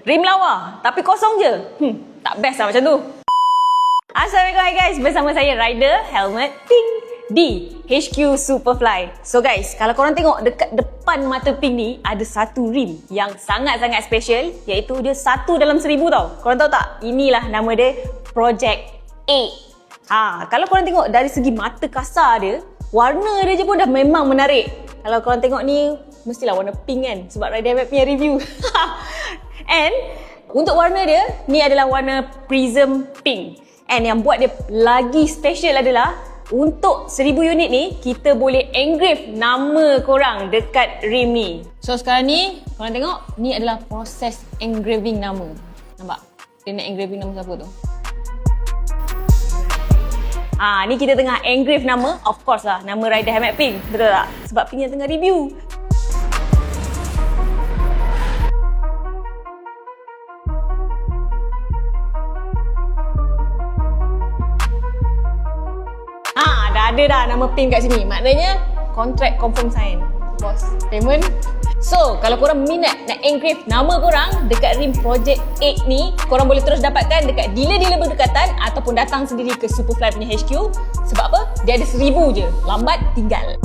Rim lawa, tapi kosong je. Tak best lah macam tu. Assalamualaikum, hai guys. Bersama saya Rider Helmet Pink di HQ Superfly. So guys, kalau korang tengok dekat depan mata Pink ni, ada satu rim yang sangat-sangat special, iaitu dia 1 dalam 1000 tau. Korang tahu tak? Inilah nama dia Project 8. Kalau korang tengok dari segi mata kasar dia, warna dia je pun dah memang menarik. Kalau korang tengok ni, mestilah warna pink kan? Sebab Rider Helmet punya review. And untuk warna dia, ni adalah warna Prism Pink. And yang buat dia lagi special adalah untuk 1000 unit ni, kita boleh engrave nama korang dekat rim ni. So sekarang ni, korang tengok, ni adalah proses engraving nama. Nampak? Dia nak engraving nama siapa tu? Ni kita tengah engrave nama, of course lah, nama Rider Helmet Pink. Betul tak? Sebab Pink yang tengah review. Dah ada dah nama Pink kat sini. Maknanya kontrak confirm sign. Bos, payment. So, kalau korang minat nak engrave nama korang dekat rim Project 8 ni, korang boleh terus dapatkan dekat dealer-dealer berdekatan ataupun datang sendiri ke Superfly punya HQ. Sebab apa? Dia ada 1000 je. Lambat tinggal.